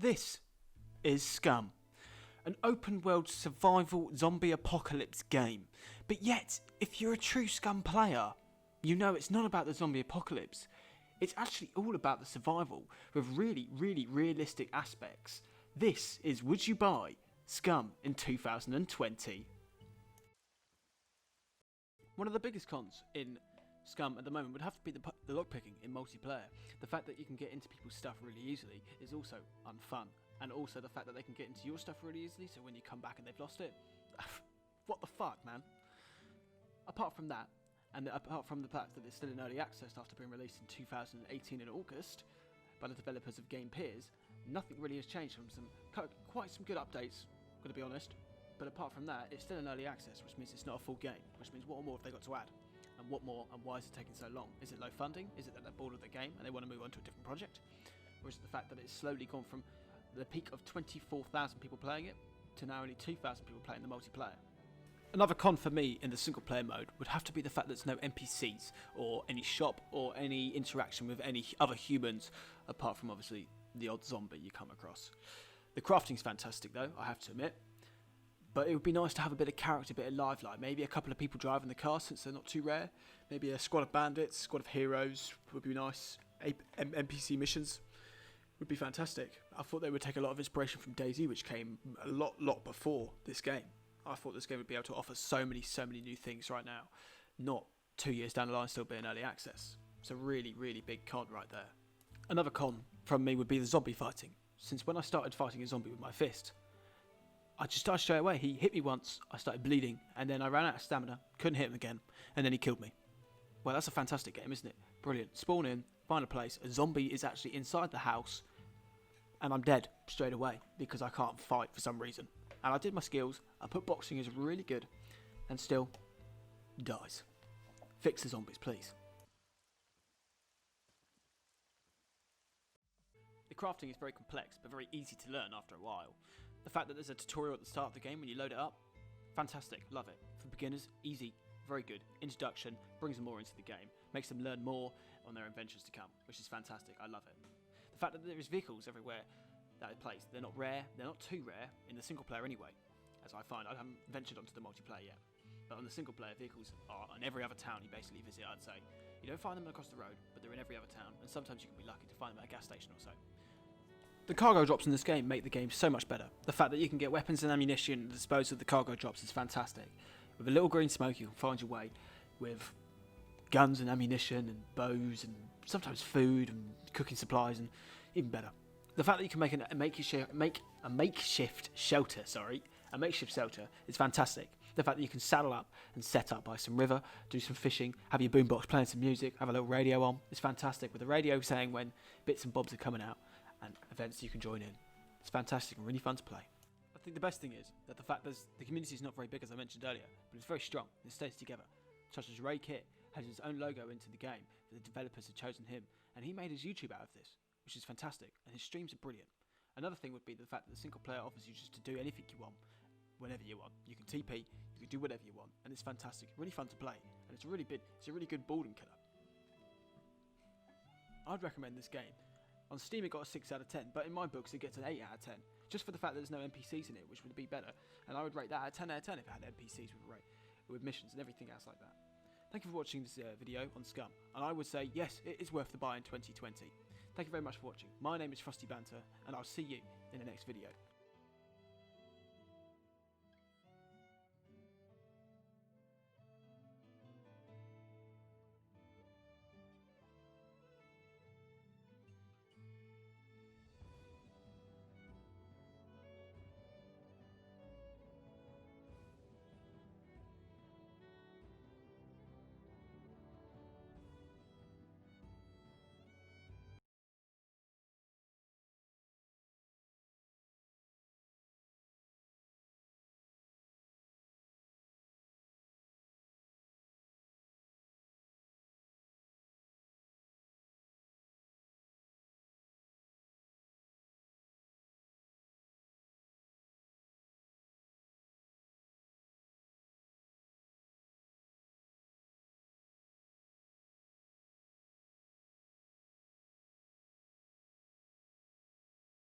This is Scum, an open world survival zombie apocalypse game. But yet, if you're a true Scum player, you know it's not about the zombie apocalypse. It's actually all about the survival with really realistic aspects. This is Would You Buy Scum in 2020. One of the biggest cons in Scum at the moment would have to be the lockpicking in multiplayer. The fact that you can get into people's stuff really easily is also unfun. And also the fact that they can get into your stuff really easily, so when you come back and they've lost it, what the fuck, man? Apart from that, and apart from the fact that it's still in early access after being released in 2018 in August by the developers of Game Peers, nothing really has changed from quite some good updates, I'm going to be honest. But apart from that, it's still in early access, which means it's not a full game, which means what more have they got to add? And what more, and why is it taking so long? Is it low funding? Is it that they're bored of the game and they want to move on to a different project? Or is it the fact that it's slowly gone from the peak of 24,000 people playing it to now only 2,000 people playing the multiplayer? Another con for me in the single player mode would have to be the fact that there's no NPCs or any shop or any interaction with any other humans apart from obviously the odd zombie you come across. The crafting's fantastic though, I have to admit. But it would be nice to have a bit of character, a bit of life, like maybe a couple of people driving the car since they're not too rare. Maybe a squad of bandits, squad of heroes would be nice. NPC missions would be fantastic. I thought they would take a lot of inspiration from DayZ, which came a lot before this game. I thought this game would be able to offer so many new things right now. Not 2 years down the line still being early access. It's a really big con right there. Another con from me would be the zombie fighting. Since when I started fighting a zombie with my fist, I just started straight away. He hit me once, I started bleeding, and then I ran out of stamina, couldn't hit him again, and then he killed me. Well, that's a fantastic game, isn't it? Brilliant. Spawn in, find a place, a zombie is actually inside the house, and I'm dead straight away because I can't fight for some reason. And I did my skills, I put boxing as really good, and still dies. Fix the zombies, please. The crafting is very complex, but very easy to learn after a while. The fact that there's a tutorial at the start of the game when you load it up, fantastic, love it. For beginners, easy, very good. Introduction, brings them more into the game, makes them learn more on their adventures to come, which is fantastic, I love it. The fact that there is vehicles everywhere that it plays, they're not rare, they're not too rare in the single player anyway, as I find. I haven't ventured onto the multiplayer yet, but on the single player, vehicles are in every other town you basically visit, I'd say. You don't find them across the road, but they're in every other town, and sometimes you can be lucky to find them at a gas station or so. The cargo drops in this game make the game so much better. The fact that you can get weapons and ammunition and dispose of the cargo drops is fantastic. With a little green smoke you can find your way with guns and ammunition and bows and sometimes food and cooking supplies, and even better, the fact that you can make a makeshift shelter is fantastic. The fact that you can saddle up and set up by some river, do some fishing, have your boombox playing some music, have a little radio on, is fantastic, with the radio saying when bits and bobs are coming out and events you can join in. It's fantastic and really fun to play. I think the best thing is that the fact that the community is not very big, as I mentioned earlier, but it's very strong and it stays together. Such as Ray Kit has his own logo into the game, the developers have chosen him, and he made his YouTube out of this, which is fantastic, and his streams are brilliant. Another thing would be the fact that the single player offers you just to do anything you want, whenever you want. You can TP, you can do whatever you want, and it's fantastic, really fun to play, and it's a really good boredom killer. I'd recommend this game. On Steam it got a 6 out of 10, but in my books it gets an 8 out of 10, just for the fact that there's no NPCs in it, which would be better, and I would rate that a 10 out of 10 if it had NPCs with missions and everything else like that. Thank you for watching this video on Scum, and I would say yes, it is worth the buy in 2020. Thank you very much for watching. My name is Frosty Banter, and I'll see you in the next video.